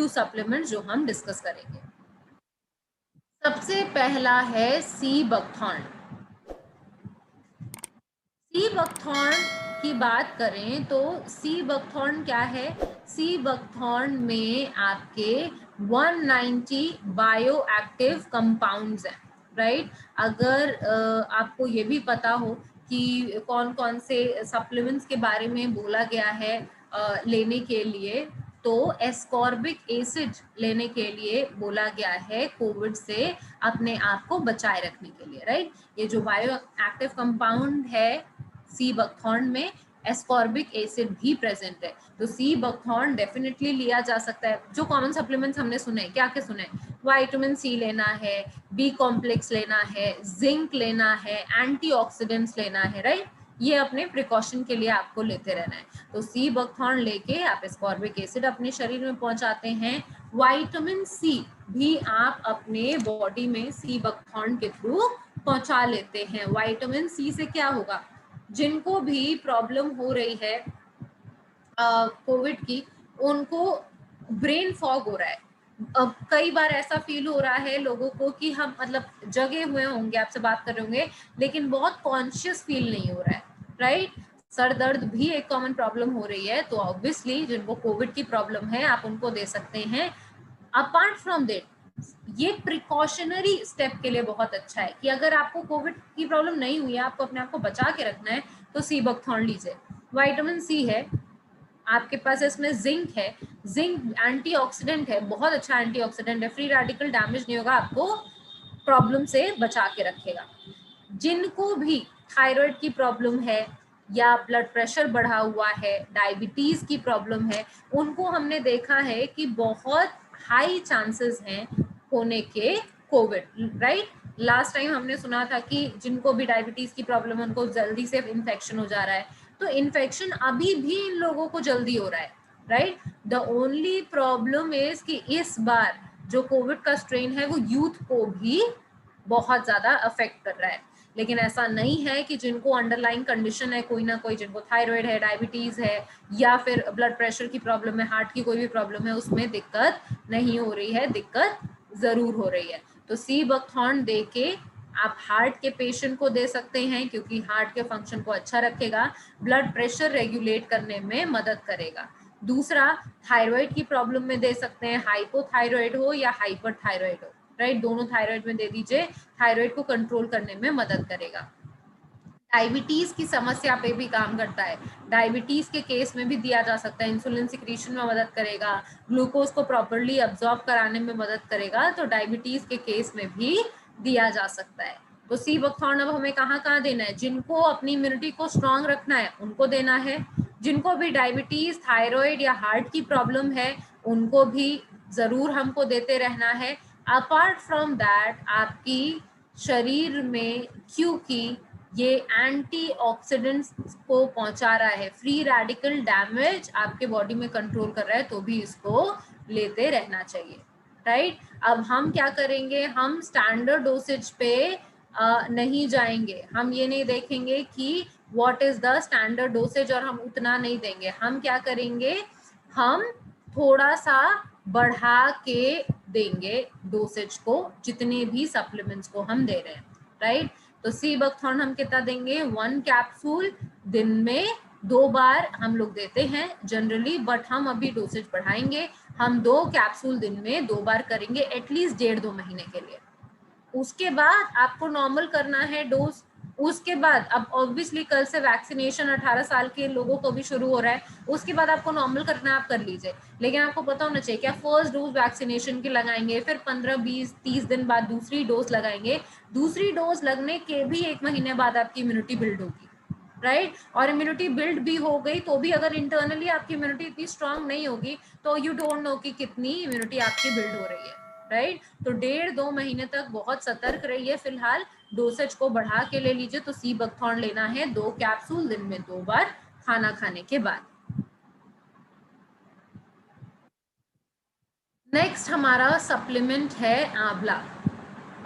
few supplements जो हम discuss करेंगे। सबसे पहला है सी बकथॉर्न। सी बकथॉर्न की बात करें तो सी बकथॉर्न क्या है? सी बकथॉर्न में आपके 190 बायो एक्टिव कंपाउंड्स हैं, राइट। अगर आपको ये भी पता हो कि कौन कौन से सप्लीमेंट्स के बारे में बोला गया है लेने के लिए, तो एस्कॉर्बिक एसिड लेने के लिए बोला गया है कोविड से अपने आप को बचाए रखने के लिए, राइट। ये जो बायो एक्टिव कंपाउंड है सी बकथॉर्न में एस्कॉर्बिक एसिड भी प्रेजेंट है, तो सी बकथॉर्न डेफिनेटली लिया जा सकता है। जो कॉमन सप्लीमेंट्स हमने सुने, क्या क्या सुने? विटामिन सी लेना है, बी कॉम्प्लेक्स लेना है, जिंक लेना है, एंटीऑक्सीडेंट्स लेना है, राइट। ये अपने प्रिकॉशन के लिए आपको लेते रहना है। तो सी बकथॉर्न लेके आप एस्कॉर्बिक एसिड अपने शरीर में पहुंचाते हैं। विटामिन सी भी आप अपने बॉडी में सी बकथॉर्न के थ्रू पहुंचा लेते हैं। विटामिन सी से क्या होगा? जिनको भी प्रॉब्लम हो रही है कोविड की, उनको ब्रेन फॉग हो रहा है। अब कई बार ऐसा फील हो रहा है लोगों को कि हम मतलब जगे हुए होंगे, आपसे बात कर रहे होंगे, लेकिन बहुत कॉन्शियस फील नहीं हो रहा है, राइट। सर दर्द भी एक कॉमन प्रॉब्लम हो रही है, तो ऑब्वियसली जिनको कोविड की प्रॉब्लम है आप उनको दे सकते हैं। अपार्ट फ्रॉम दैट, ये प्रिकॉशनरी स्टेप के लिए बहुत अच्छा है कि अगर आपको कोविड की प्रॉब्लम नहीं हुई है, आपको अपने आप को बचा के रखना है, तो सी बकथॉर्न लीजिए। विटामिन सी है आपके पास, इसमें जिंक है। जिंक एंटीऑक्सीडेंट है, बहुत अच्छा एंटीऑक्सीडेंट है, फ्री रेडिकल डैमेज नहीं होगा, आपको प्रॉब्लम से बचा के रखेगा। जिनको भी थायराइड की प्रॉब्लम है या ब्लड प्रेशर बढ़ा हुआ है, डायबिटीज की प्रॉब्लम है, उनको हमने देखा है कि बहुत हाई चांसेस हैं होने के कोविड, राइट। लास्ट टाइम हमने सुना था कि जिनको भी डायबिटीज की प्रॉब्लम है उनको जल्दी से इन्फेक्शन हो जा रहा है, तो इन्फेक्शन अभी भी इन लोगों को जल्दी हो रहा है, right. The only problem is कि इस बार जो कोविड का स्ट्रेन है वो यूथ को भी बहुत ज्यादा अफेक्ट कर रहा है। लेकिन ऐसा नहीं है कि जिनको अंडरलाइन कंडीशन है कोई ना कोई, जिनको थायराइड है, डायबिटीज है या फिर ब्लड प्रेशर की प्रॉब्लम है, हार्ट की कोई भी प्रॉब्लम है, उसमें दिक्कत नहीं हो रही है, दिक्कत जरूर हो रही है। तो सी बकथॉर्न दे के आप हार्ट के पेशेंट को दे सकते हैं, क्योंकि हार्ट के फंक्शन को अच्छा रखेगा, ब्लड प्रेशर रेगुलेट करने में मदद करेगा। दूसरा, थायराइड की प्रॉब्लम में दे सकते हैं, हाइपोथायराइड हो या हाइपर थायराइड हो, राइट, दोनों थायराइड में दे दीजिए, थायराइड को कंट्रोल करने में मदद करेगा। डायबिटीज की समस्या पे भी काम करता है, डायबिटीज के केस में भी दिया जा सकता है, इंसुलिन सिक्रीशन में मदद करेगा, ग्लूकोज को प्रॉपर्ली अब्सॉर्ब कराने में मदद करेगा, तो डायबिटीज के केस में भी दिया जा सकता है। तो सी बकथॉर्न अब हमें कहाँ कहाँ देना है? जिनको अपनी इम्यूनिटी को स्ट्रांग रखना है उनको देना है, जिनको भी डायबिटीज, थायराइड या हार्ट की प्रॉब्लम है उनको भी जरूर हमको देते रहना है। अपार्ट फ्रॉम दैट, आपकी शरीर में, क्योंकि ये एंटीऑक्सीडेंट्स को पहुंचा रहा है, फ्री रेडिकल डैमेज आपके बॉडी में कंट्रोल कर रहा है, तो भी इसको लेते रहना चाहिए, राइट। अब हम क्या करेंगे? हम स्टैंडर्ड डोसेज पे नहीं जाएंगे, हम ये नहीं देखेंगे कि what is the standard dosage और हम उतना नहीं देंगे। हम क्या करेंगे? हम थोड़ा सा बढ़ा के देंगे डोसेज को, जितने भी सप्लीमेंट्स को हम दे रहे हैं, राइट। तो सी बकथॉर्न हम कितना देंगे? 1 कैप्सूल दिन में 2 बार हम लोग देते हैं जनरली, बट हम अभी डोसेज बढ़ाएंगे, हम 2 कैप्सूल दिन में 2 बार करेंगे एटलीस्ट 1.5-2 महीने के लिए। उसके बाद आपको नॉर्मल करना है डोज। उसके बाद अब ऑब्वियसली कल से वैक्सीनेशन 18 साल के लोगों को भी शुरू हो रहा है, उसके बाद आपको नॉर्मल करना है, आप कर लीजिए। लेकिन आपको पता होना चाहिए क्या फर्स्ट डोज वैक्सीनेशन की लगाएंगे, फिर 15, 20, 30 दिन बाद दूसरी डोज लगाएंगे, दूसरी डोज लगने के भी 1 महीने बाद आपकी इम्यूनिटी बिल्ड होगी, राइट। और इम्यूनिटी बिल्ड भी हो गई तो भी अगर इंटरनली आपकी इम्यूनिटी इतनी स्ट्रांग नहीं होगी, तो यू डोंट नो कि कितनी इम्यूनिटी आपकी बिल्ड हो रही है, राइट। तो 1.5-2 महीने तक बहुत सतर्क रहिए। फिलहाल डोसेज को बढ़ा के ले लीजिए। तो सी बकथॉर्न लेना है 2 कैप्सूल दिन में 2 बार खाना खाने के बाद। नेक्स्ट हमारा सप्लीमेंट है आंवला।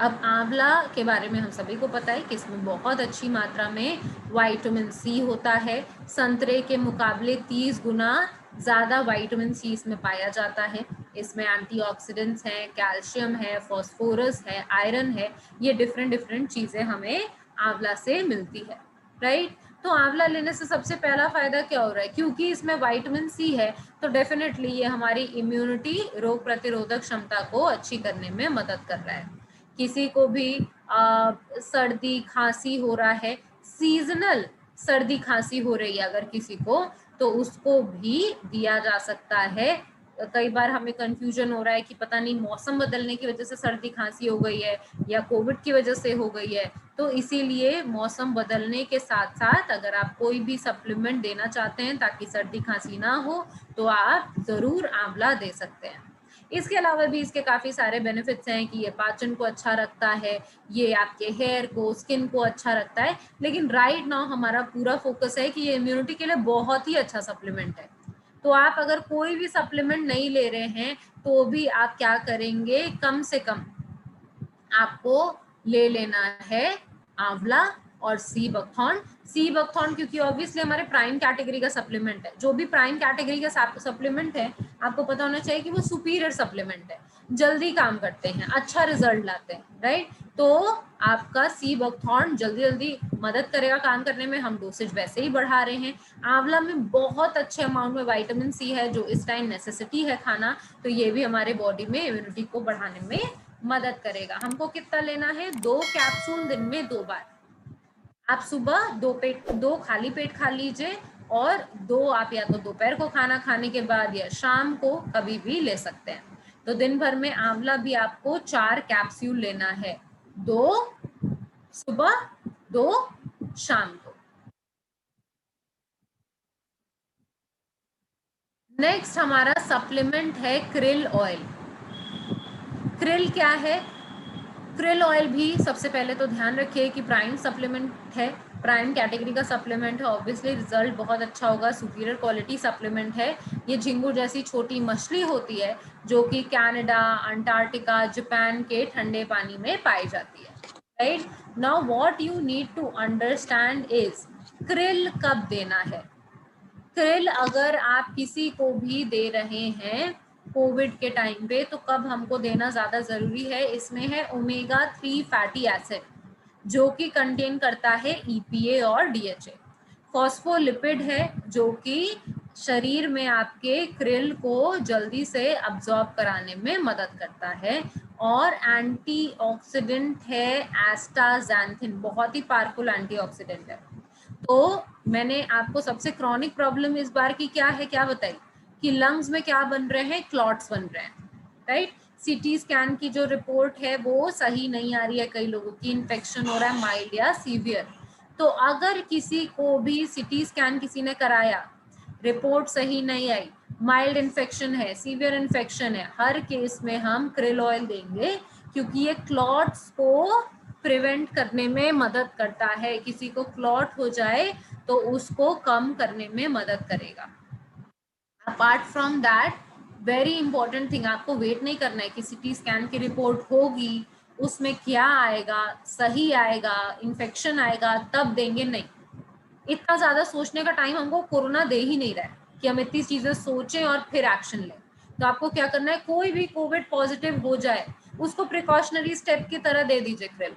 अब आंवला के बारे में हम सभी को पता है कि इसमें बहुत अच्छी मात्रा में विटामिन सी होता है, संतरे के मुकाबले 30 गुना ज्यादा विटामिन सी इसमें पाया जाता है। इसमें एंटीऑक्सीडेंट्स हैं, कैल्शियम है, फास्फोरस है, आयरन है, ये डिफरेंट डिफरेंट चीजें हमें आंवला से मिलती है, राइट। तो आंवला लेने से सबसे पहला फायदा क्या हो रहा है, क्योंकि इसमें विटामिन सी है तो डेफिनेटली ये हमारी इम्यूनिटी, रोग प्रतिरोधक क्षमता को अच्छी करने में मदद कर रहा है। किसी को भी सर्दी खांसी हो रहा है, सीजनल सर्दी खांसी हो रही है अगर किसी को, तो उसको भी दिया जा सकता है। कई बार हमें कंफ्यूजन हो रहा है कि पता नहीं मौसम बदलने की वजह से सर्दी खांसी हो गई है या कोविड की वजह से हो गई है, तो इसीलिए मौसम बदलने के साथ साथ अगर आप कोई भी सप्लीमेंट देना चाहते हैं ताकि सर्दी खांसी ना हो, तो आप जरूर आंवला दे सकते हैं। इसके अलावा भी इसके काफ़ी सारे बेनिफिट्स हैं कि ये पाचन को अच्छा रखता है, ये आपके हेयर को, स्किन को अच्छा रखता है, लेकिन राइट नाउ हमारा पूरा फोकस है कि ये इम्यूनिटी के लिए बहुत ही अच्छा सप्लीमेंट है। तो आप अगर कोई भी सप्लीमेंट नहीं ले रहे हैं तो भी आप क्या करेंगे, कम से कम आपको ले लेना है आंवला और सी बकथॉर्न। सी बकथॉर्न क्योंकि ऑब्वियसली हमारे प्राइम कैटेगरी का सप्लीमेंट है। जो भी प्राइम कैटेगरी का सप्लीमेंट है आपको पता होना चाहिए कि वो सुपीरियर सप्लीमेंट है, जल्दी काम करते हैं, अच्छा रिजल्ट लाते हैं, राइट। तो आपका सी बकथॉर्न जल्दी जल्दी मदद करेगा काम करने में। हम डोसेज वैसे ही बढ़ा रहे हैं। आंवला में बहुत अच्छे अमाउंट में विटामिन सी है जो इस टाइम नेसेसिटी है खाना, तो ये भी हमारे बॉडी में इम्यूनिटी को बढ़ाने में मदद करेगा। हमको कितना लेना है, 2 कैप्सूल दिन में 2 बार। आप सुबह 2 खाली पेट खा लीजिए और 2 आप या तो दोपहर को खाना खाने के बाद या शाम को कभी भी ले सकते हैं। तो दिन भर में आंवला भी आपको 4 कैप्सूल लेना है, 2 सुबह, 2 शाम को। नेक्स्ट हमारा सप्लीमेंट है क्रिल ऑयल। क्रिल क्या है, क्रिल ऑयल भी सबसे पहले तो ध्यान रखिए कि प्राइम सप्लीमेंट है, प्राइम कैटेगरी का सप्लीमेंट है, ऑब्वियसली रिजल्ट बहुत अच्छा होगा, सुपीरियर क्वालिटी सप्लीमेंट है। ये झिंगुर जैसी छोटी मछली होती है जो कि कनाडा, अंटार्कटिका, जापान के ठंडे पानी में पाई जाती है, right. Now what you need to understand is krill कब देना है। क्रिल अगर आप किसी को भी दे रहे हैं कोविड के टाइम पे तो कब हमको देना ज्यादा जरूरी है, इसमें है ओमेगा 3 फैटी एसिड जो कि कंटेन करता है ईपीए और डीएचए। फॉस्फोलिपिड है जो कि शरीर में आपके क्रिल को जल्दी से अब्जॉर्ब कराने में मदद करता है। और एंटीऑक्सीडेंट है एस्टाजेंथिन, बहुत ही पावरफुल एंटीऑक्सीडेंट है। तो मैंने आपको सबसे क्रॉनिक प्रॉब्लम इस बार की क्या है, क्या बताई कि लंग्स में क्या बन रहे हैं, क्लॉट्स बन रहे हैं, राइट। सीटी स्कैन की जो रिपोर्ट है वो सही नहीं आ रही है, कई लोगों की इन्फेक्शन हो रहा है माइल्ड या सीवियर। तो अगर किसी को भी सीटी स्कैन किसी ने कराया, रिपोर्ट सही नहीं आई, माइल्ड इन्फेक्शन है, सीवियर इन्फेक्शन है, हर केस में हम क्रिल ऑयल देंगे क्योंकि ये क्लॉट्स को प्रिवेंट करने में मदद करता है। किसी को क्लॉट हो जाए तो उसको कम करने में मदद करेगा। Apart from that very important thing, आपको वेट नहीं करना है कि सीटी स्कैन की रिपोर्ट होगी उसमें क्या आएगा, सही आएगा, इन्फेक्शन आएगा तब देंगे, नहीं। इतना ज्यादा सोचने का टाइम हमको कोरोना दे ही नहीं रहा है कि हम इतनी चीजें सोचें और फिर एक्शन लें। तो आपको क्या करना है, कोई भी कोविड पॉजिटिव हो जाए उसको प्रिकॉशनरी स्टेप की तरह दे दीजिए क्रिल।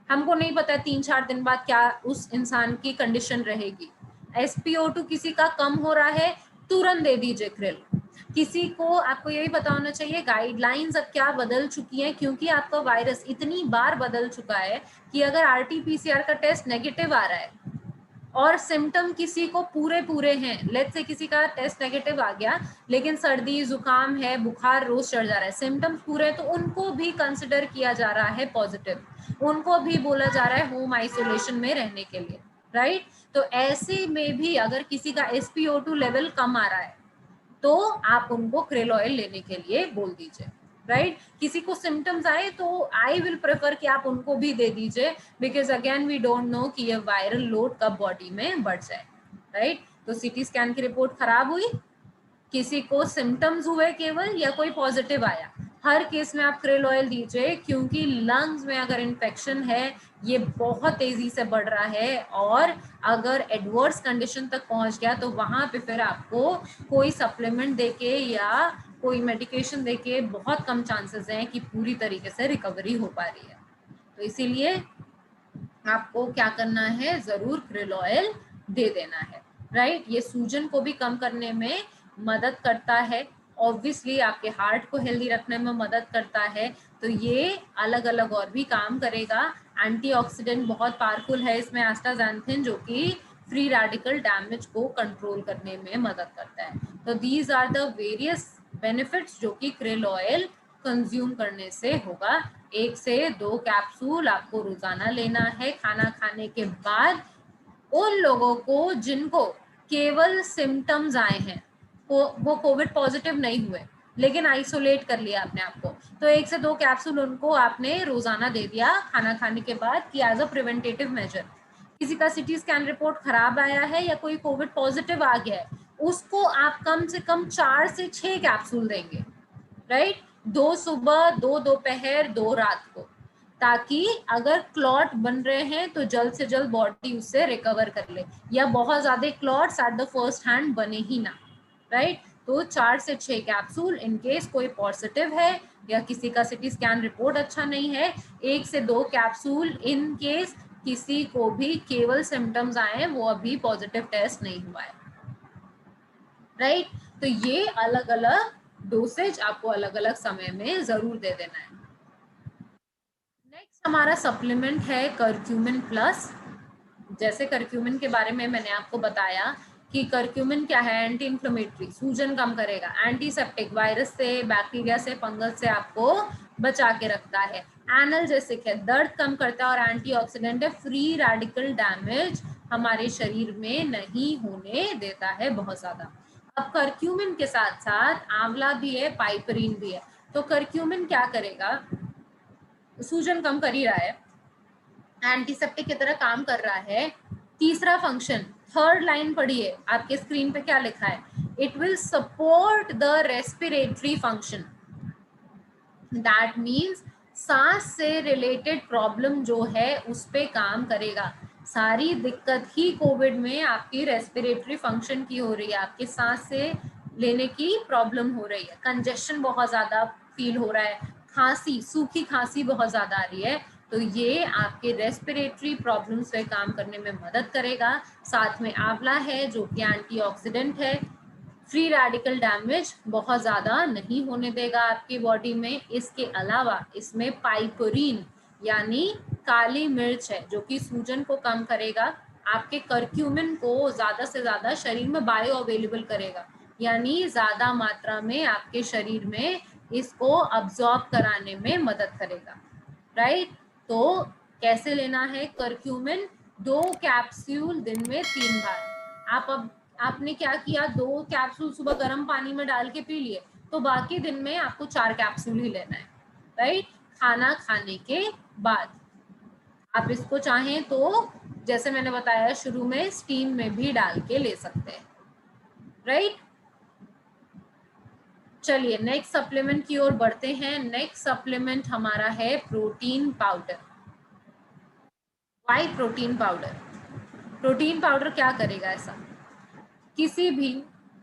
हमको नहीं पता है 3-4 दिन बाद क्या उस इंसान की कंडीशन रहेगी। SpO2 किसी का कम हो रहा है, तुरंत दे दीजिए क्रिल। किसी को, आपको यही पता होना चाहिए गाइडलाइंस अब क्या बदल चुकी हैं, क्योंकि आपका वायरस इतनी बार बदल चुका है कि अगर RT-PCR का टेस्ट नेगेटिव आ रहा है और सिम्टम किसी को पूरे हैं, लेट्स से किसी का टेस्ट नेगेटिव आ गया लेकिन सर्दी जुकाम है, बुखार रोज चढ़ जा रहा है, सिम्टम्स पूरे, तो उनको भी कंसिडर किया जा रहा है पॉजिटिव, उनको भी बोला जा रहा है होम आइसोलेशन में रहने के लिए, राइट। तो ऐसे में भी अगर किसी का SpO2 लेवल कम आ रहा है तो आप उनको क्रिल ऑयल लेने के लिए बोल दीजिए, राइट। किसी को सिम्टम्स आए तो आई विल प्रेफर कि आप उनको भी दे दीजिए, because again we don't know कि ये वायरल लोड कब बॉडी में बढ़ जाए, राइट। तो सीटी स्कैन की रिपोर्ट खराब हुई, किसी को सिम्टम्स हुए केवल या कोई पॉजिटिव आया, हर केस में आप क्रिल ऑयल दीजिए, क्योंकि लंग्स में अगर इन्फेक्शन है ये बहुत तेजी से बढ़ रहा है और अगर एडवर्स कंडीशन तक पहुंच गया तो वहां पे फिर आपको कोई सप्लीमेंट देके या कोई मेडिकेशन देके बहुत कम चांसेस हैं कि पूरी तरीके से रिकवरी हो पा रही है। तो इसीलिए आपको क्या करना है, जरूर krill ऑयल दे देना है, राइट। ये सूजन को भी कम करने में मदद करता है, ऑब्वियसली आपके हार्ट को हेल्दी रखने में मदद करता है। तो ये अलग अलग और भी काम करेगा। एंटीऑक्सीडेंट बहुत पावरफुल है इसमें एस्टाक्सांथिन, जो कि फ्री रेडिकल डैमेज को कंट्रोल करने में मदद करता है। तो these are the various benefits जो कि krill ऑयल कंज्यूम करने से होगा। 1 से 2 कैप्सूल आपको रोजाना लेना है खाना खाने के बाद। उन लोगों को जिनको केवल सिम्टम्स आए हैं, वो कोविड पॉजिटिव नहीं हुए लेकिन आइसोलेट कर लिया अपने आप को, तो 1 से 2 कैप्सूल उनको आपने रोजाना दे दिया खाना खाने के बाद कि एज अ प्रिवेंटिव मेजर। किसी का सिटी स्कैन रिपोर्ट खराब आया है या कोई कोविड पॉजिटिव आ गया है, उसको आप कम से कम 4 से 6 कैप्सूल देंगे, राइट। 2 सुबह, 2 दोपहर, 2 रात को, ताकि अगर क्लॉट बन रहे हैं तो जल्द से जल्द बॉडी उससे रिकवर कर ले, या बहुत ज्यादा clots at the first hand बने ही ना, राइट। तो 4 से 6 कैप्सूल इन केस कोई पॉजिटिव है या किसी का सिटी स्कैन रिपोर्ट अच्छा नहीं है। 1 से 2 कैप्सूल इन केस किसी को भी केवल सिम्टम्स आए, वो अभी पॉजिटिव टेस्ट नहीं हुआ है, राइट। तो ये अलग अलग डोसेज आपको अलग अलग समय में जरूर दे देना है। नेक्स्ट हमारा सप्लीमेंट है करक्यूमिन प्लस। जैसे करक्यूमिन के बारे में मैंने आपको बताया कि करक्यूमिन क्या है, एंटी इन्फ्लेमेटरी, सूजन कम करेगा, एंटीसेप्टिक, वायरस से, बैक्टीरिया से, फंगस से आपको बचा के रखता है, एनाल्जेसिक है, दर्द कम करता है, और एंटीऑक्सीडेंट है, फ्री रेडिकल डैमेज हमारे शरीर में नहीं होने देता है बहुत ज्यादा। अब करक्यूमिन के साथ साथ आंवला भी है, पाइपरीन भी है। तो करक्यूमिन क्या करेगा, सूजन कम कर ही रहा है, एंटीसेप्टिक की तरह काम कर रहा है। तीसरा फंक्शन, थर्ड लाइन पढ़िए, आपके स्क्रीन पे क्या लिखा है, it will support the respiratory function. That means सांस से रिलेटेड प्रॉब्लम जो है उस पे काम करेगा। सारी दिक्कत ही कोविड में आपकी रेस्पिरेटरी फंक्शन की हो रही है, आपके सांस से लेने की प्रॉब्लम हो रही है, कंजेशन बहुत ज्यादा फील हो रहा है, खांसी, सूखी खांसी बहुत ज्यादा आ रही है। तो ये आपके रेस्पिरेटरी प्रॉब्लम्स पे काम करने में मदद करेगा। साथ में आंवला है जो कि एंटीऑक्सीडेंट है, फ्री रेडिकल डैमेज बहुत ज़्यादा नहीं होने देगा आपकी बॉडी में। इसके अलावा इसमें पाइपरीन यानी काली मिर्च है जो कि सूजन को कम करेगा, आपके करक्यूमिन को ज़्यादा से ज़्यादा शरीर में बायो अवेलेबल करेगा, यानी ज़्यादा मात्रा में आपके शरीर में इसको अब्जॉर्ब कराने में मदद करेगा, राइट। तो कैसे लेना है करक्यूमिन, 2 कैप्सूल दिन में 3 बार। अब आपने क्या किया, 2 कैप्सूल सुबह गर्म पानी में डाल के पी लिए, तो बाकी दिन में आपको 4 कैप्सूल ही लेना है, राइट, खाना खाने के बाद। आप इसको चाहें तो जैसे मैंने बताया शुरू में, स्टीम में भी डाल के ले सकते हैं, राइट। चलिए नेक्स्ट सप्लीमेंट की ओर बढ़ते हैं। नेक्स्ट सप्लीमेंट हमारा है protein powder. Why protein powder? Protein powder क्या करेगा ऐसा, किसी भी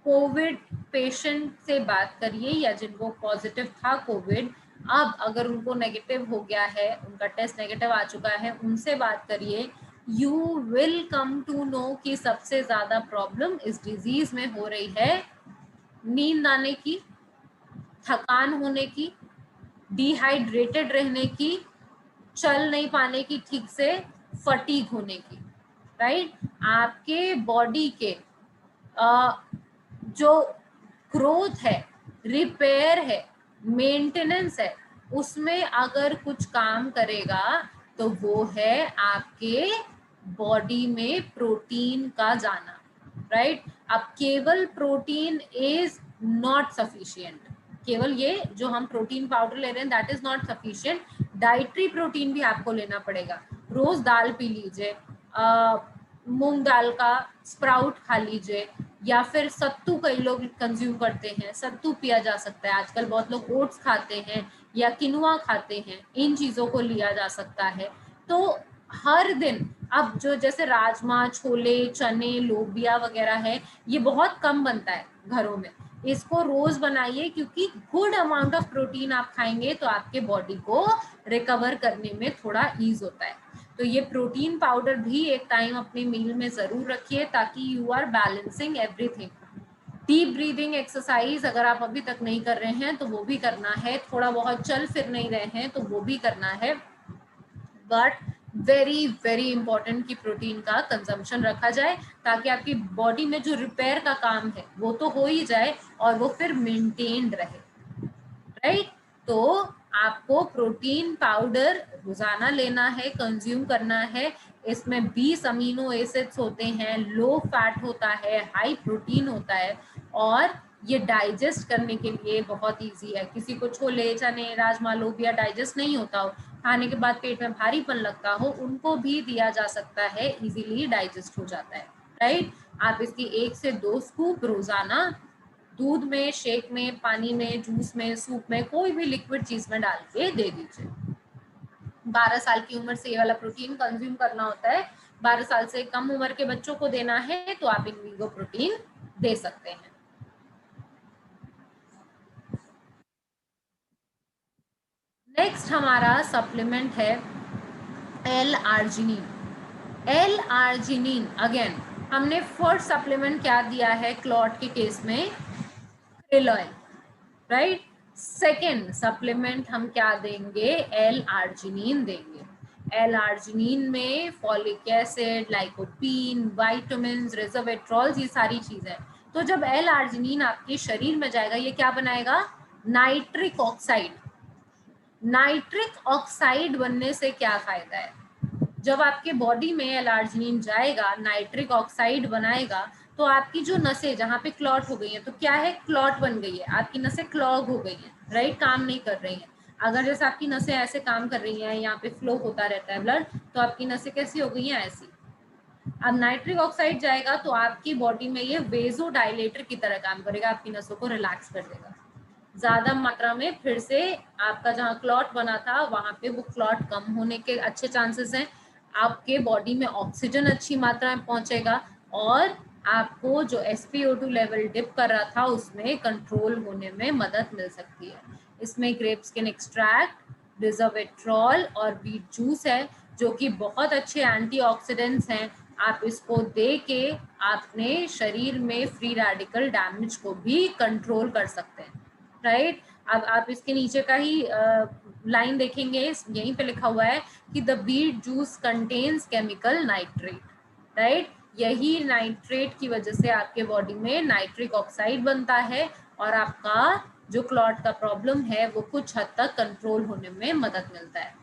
कोविड पेशेंट से बात करिए या जिनको पॉजिटिव था कोविड, अब अगर उनको नेगेटिव हो गया है, उनका टेस्ट नेगेटिव आ चुका है, उनसे बात करिए, you will come to know कि सबसे ज्यादा प्रॉब्लम इस डिजीज में हो रही है नींद आने की, थकान होने की, डिहाइड्रेटेड रहने की, चल नहीं पाने की ठीक से, फटीग होने की, राइट। आपके बॉडी के जो ग्रोथ है, रिपेयर है, मेंटेनेंस है, उसमें अगर कुछ काम करेगा तो वो है आपके बॉडी में प्रोटीन का जाना, राइट। अब केवल प्रोटीन इज नॉट सफिशिएंट, केवल ये जो हम प्रोटीन पाउडर ले रहे हैं that is not sufficient, dietary protein भी आपको लेना पड़ेगा। रोज दाल पी लीजिए, मूंग दाल का स्प्राउट खा लीजिए, या फिर सत्तू कई लोग कंज्यूम करते हैं, सत्तू पिया जा सकता है, आजकल बहुत लोग ओट्स खाते हैं या किनुआ खाते हैं, इन चीज़ों को लिया जा सकता है। तो हर दिन अब जो जैसे राजमा, छोले, चने, लोबिया वगैरह है, ये बहुत कम बनता है घरों में, इसको रोज बनाइए, क्योंकि गुड अमाउंट ऑफ प्रोटीन आप खाएंगे तो आपके बॉडी को रिकवर करने में थोड़ा ईज होता है। तो ये प्रोटीन पाउडर भी एक टाइम अपने मील में जरूर रखिए, ताकि you are balancing everything. Deep breathing exercise अगर आप अभी तक नहीं कर रहे हैं तो वो भी करना है, थोड़ा बहुत चल फिर नहीं रहे हैं तो वो भी करना है, बट वेरी वेरी इंपॉर्टेंट कि प्रोटीन का कंजम्पशन रखा जाए, ताकि आपकी बॉडी में जो रिपेयर का काम है वो तो हो ही जाए और वो फिर मेंटेन्ड रहे, राइट। तो आपको प्रोटीन पाउडर रोजाना लेना है, कंज्यूम करना है। इसमें 20 अमीनो एसिड्स होते हैं, लो फैट होता है, हाई प्रोटीन होता है, और ये डाइजेस्ट करने के लिए बहुत इजी है। किसी को छोले चने राजमा लोबिया डाइजेस्ट नहीं होता हो, खाने के बाद पेट में भारीपन लगता हो, उनको भी दिया जा सकता है, इजीली डाइजेस्ट हो जाता है, राइट। आप इसकी 1 से 2 स्कूप रोजाना दूध में, शेक में, पानी में, जूस में, सूप में, कोई भी लिक्विड चीज में डाल के दे दीजिए। 12 साल की उम्र से ये वाला प्रोटीन कंज्यूम करना होता है। 12 साल से कम उम्र के बच्चों को देना है तो आप इनवीगो प्रोटीन दे सकते हैं। नेक्स्ट हमारा सप्लीमेंट है L arginine. L arginine again हमने फर्स्ट सप्लीमेंट क्या दिया है क्लॉट के केस में, krill oil, right. Second supplement हम क्या देंगे, एल आर्जिनिन देंगे। एल आर्जिनिन में फॉलिक एसिड, लाइकोपीन, विटामिन, रेसवेट्रॉल्स, ये सारी चीजें। तो जब एल आर्जिनिन आपके शरीर में जाएगा ये क्या बनाएगा, नाइट्रिक ऑक्साइड। नाइट्रिक ऑक्साइड बनने से क्या फायदा है, जब आपके बॉडी में एल आर्जिनिन जाएगा नाइट्रिक ऑक्साइड बनाएगा, तो आपकी जो नसें जहाँ पे क्लॉट हो गई है, तो क्या है, क्लॉट बन गई है, आपकी नसें क्लॉग हो गई हैं, राइट, काम नहीं कर रही हैं। अगर जैसे आपकी नसें ऐसे काम कर रही हैं, यहाँ पे फ्लो होता रहता है ब्लड, तो आपकी नसें कैसी हो गई हैं, ऐसी। अब नाइट्रिक ऑक्साइड जाएगा तो आपकी बॉडी में ये वेजो डायलेटर की तरह काम करेगा, आपकी नसों को रिलैक्स कर देगा। ज्यादा मात्रा में फिर से आपका जहाँ क्लॉट बना था वहां पे वो क्लॉट कम होने के अच्छे चांसेस हैं। आपके बॉडी में ऑक्सीजन अच्छी मात्रा में पहुंचेगा, और आपको जो SpO2 लेवल डिप कर रहा था उसमें कंट्रोल होने में मदद मिल सकती है। इसमें ग्रेप स्किन एक्सट्रैक्ट, रिजर्वेट्रॉल और बीट जूस है, जो कि बहुत अच्छे एंटीऑक्सीडेंट्स हैं। आप इसको दे के अपने शरीर में फ्री रेडिकल डैमेज को भी कंट्रोल कर सकते हैं, राइट। अब आप इसके नीचे का ही लाइन देखेंगे, यहीं पे लिखा हुआ है कि the beet juice contains chemical nitrate, right. यही नाइट्रेट की वजह से आपके बॉडी में नाइट्रिक ऑक्साइड बनता है, और आपका जो क्लॉट का प्रॉब्लम है वो कुछ हद तक कंट्रोल होने में मदद मिलता है।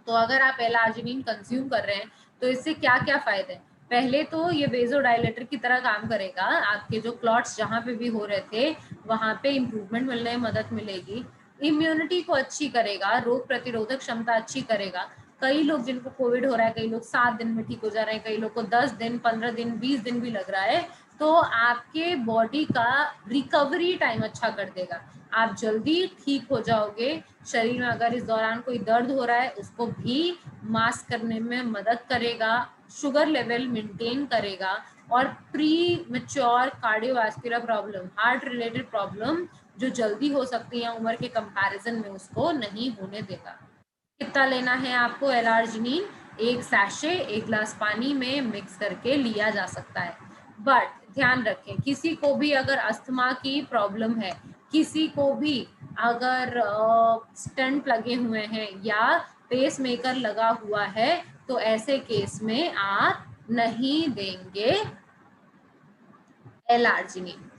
तो अगर आप एल आर्जिनिन कंज्यूम कर रहे हैं तो इससे क्या क्या फायदे हैं, पहले तो ये वेजोडाइलेटर की तरह काम करेगा, आपके जो क्लॉट्स जहाँ पे भी हो रहे थे वहाँ पे इम्प्रूवमेंट मिलने में मदद मिलेगी। इम्यूनिटी को अच्छी करेगा, रोग प्रतिरोधक क्षमता अच्छी करेगा। कई लोग जिनको कोविड हो रहा है, कई लोग 7 दिन में ठीक हो जा रहे हैं, कई लोग को 10 दिन, 15 दिन, 20 दिन भी लग रहा है। तो आपके बॉडी का रिकवरी टाइम अच्छा कर देगा, आप जल्दी ठीक हो जाओगे। शरीर में अगर इस दौरान कोई दर्द हो रहा है उसको भी मास्क करने में मदद करेगा, शुगर लेवल मेंटेन करेगा, और pre mature cardiovascular problem, heart related problem जो जल्दी हो सकती है उम्र के कंपैरिजन में, उसको नहीं होने देगा। कितना लेना है आपको एल आर्जिनिन, 1 सैशे 1 ग्लास पानी में मिक्स करके लिया जा सकता है। बट ध्यान रखें, किसी को भी अगर अस्थमा की प्रॉब्लम है, किसी को भी अगर स्टंट लगे हुए हैं या पेस मेकर लगा हुआ है, तो ऐसे केस में आप नहीं देंगे एल आर्जिनिन,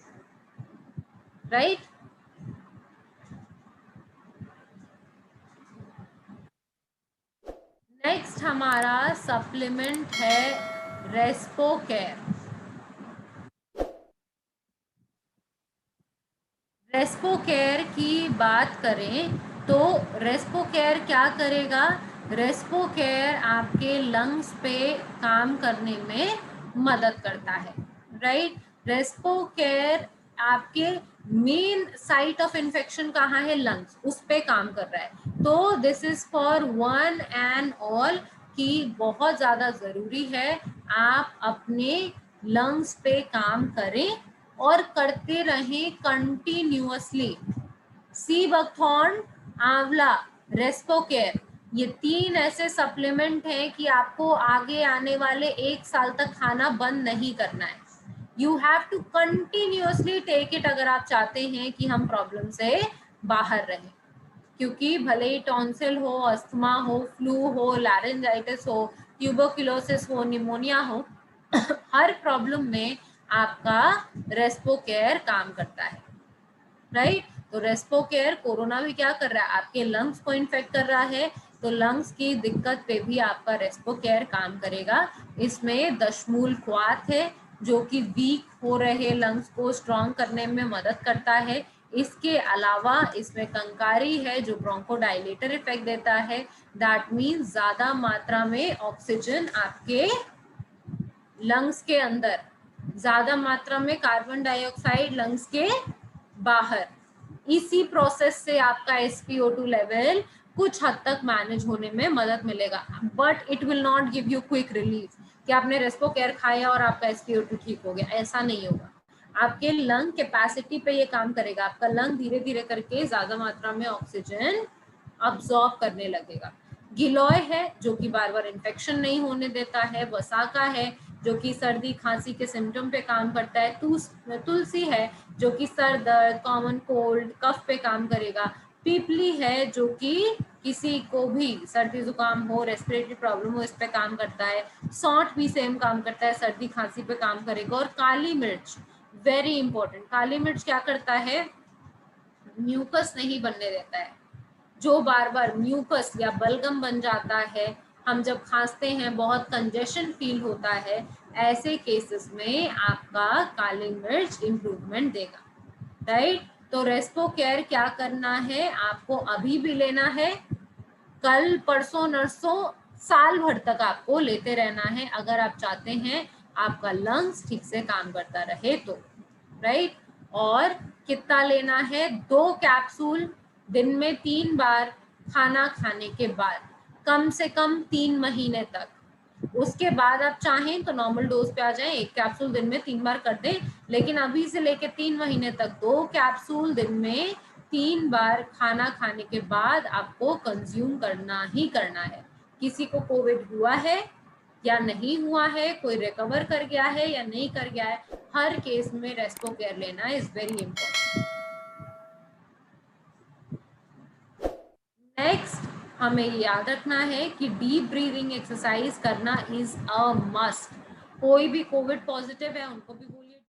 राइट। नेक्स्ट हमारा सप्लीमेंट है रेस्पो केयर। रेस्पो केयर की बात करें तो रेस्पो केयर क्या करेगा, रेस्पो केयर आपके लंग्स पे काम करने में मदद करता है, राइट। रेस्पो केयर आपके मेन साइट ऑफ इन्फेक्शन कहाँ है, लंग्स, उस पे काम कर रहा है। तो this is for one and all कि बहुत ज़्यादा ज़रूरी है आप अपने लंग्स पे काम करें, और करते रहें कंटिन्यूअसली। सी बकथॉर्न, आंवला, रेस्पोकेयर, ये 3 ऐसे सप्लीमेंट हैं कि आपको आगे आने वाले 1 साल तक खाना बंद नहीं करना है। You have to continuously take it अगर आप चाहते हैं कि हम प्रॉब्लम से बाहर रहें। क्योंकि भले ही टॉन्सिल हो, अस्थमा हो, फ्लू हो, लैरिंजाइटिस हो, ट्यूबरकुलोसिस हो, निमोनिया हो, हर प्रॉब्लम में आपका रेस्पोकेयर काम करता है, राइट। तो रेस्पोकेयर, कोरोना भी क्या कर रहा है, आपके लंग्स को इन्फेक्ट कर रहा है, तो लंग्स की दिक्कत पे भी आपका रेस्पोकेयर काम करेगा। इसमें दशमूल ख्वात है जो कि वीक हो रहे लंग्स को स्ट्रॉन्ग करने में मदद करता है। इसके अलावा इसमें कंकारी है जो ब्रोंकोडाइलेटर इफेक्ट देता है। दैट मीन्स ज्यादा मात्रा में ऑक्सीजन आपके लंग्स के अंदर, ज्यादा मात्रा में कार्बन डाइऑक्साइड लंग्स के बाहर। इसी प्रोसेस से आपका SpO2 लेवल कुछ हद तक मैनेज होने में मदद मिलेगा, but it will not give you quick relief कि आपने रेस्पोकेयर खाया और आपका SpO2 ठीक हो गया, ऐसा नहीं होगा। आपके लंग कैपेसिटी पे ये काम करेगा। आपका लंग धीरे धीरे करके ज्यादा मात्रा में ऑक्सीजन अब्सॉर्ब करने लगेगा। गिलोय है जो कि बार बार इन्फेक्शन नहीं होने देता है। वसाका है जो कि सर्दी खांसी के सिम्टम पे काम करता है। तुलसी है जो कि सर दर्द, कॉमन कोल्ड, कफ पे काम करेगा। पीपली है जो कि किसी को भी सर्दी जुकाम हो, रेस्पिरेटरी प्रॉब्लम हो, इस पे काम करता है। सौंठ भी सेम काम करता है, सर्दी खांसी पे काम करेगा। और काली मिर्च, वेरी इंपॉर्टेंट, काली मिर्च क्या करता है, म्यूकस नहीं बनने देता है। जो बार बार म्यूकस या बलगम बन जाता है, हम जब खांसते हैं बहुत कंजेशन फील होता है, ऐसे केसेस में आपका काली मिर्च इंप्रूवमेंट देगा, राइट। तो रेस्पोकेयर क्या करना है, आपको अभी भी लेना है, कल परसों नरसों साल भर तक आपको लेते रहना है अगर आप चाहते हैं आपका लंग्स ठीक से काम करता रहे तो, राइट। और कितना लेना है, 2 कैप्सूल दिन में 3 बार खाना खाने के बाद, कम से कम 3 महीने तक। उसके बाद आप चाहें तो नॉर्मल डोज पे आ जाएं, 1 कैप्सूल दिन में 3 बार कर दें, लेकिन अभी से लेके 3 महीने तक 2 कैप्सूल दिन में 3 बार खाना खाने के बाद आपको कंज्यूम करना ही करना है। किसी को कोविड हुआ है या नहीं हुआ है, कोई रिकवर कर गया है या नहीं कर गया है, हर केस में रेस्पोकेयर लेना इज वेरी इंपॉर्टेंट। नेक्स्ट हमें याद रखना है कि डीप ब्रीदिंग एक्सरसाइज करना इज अ मस्ट। कोई भी कोविड पॉजिटिव है उनको भी बोलिए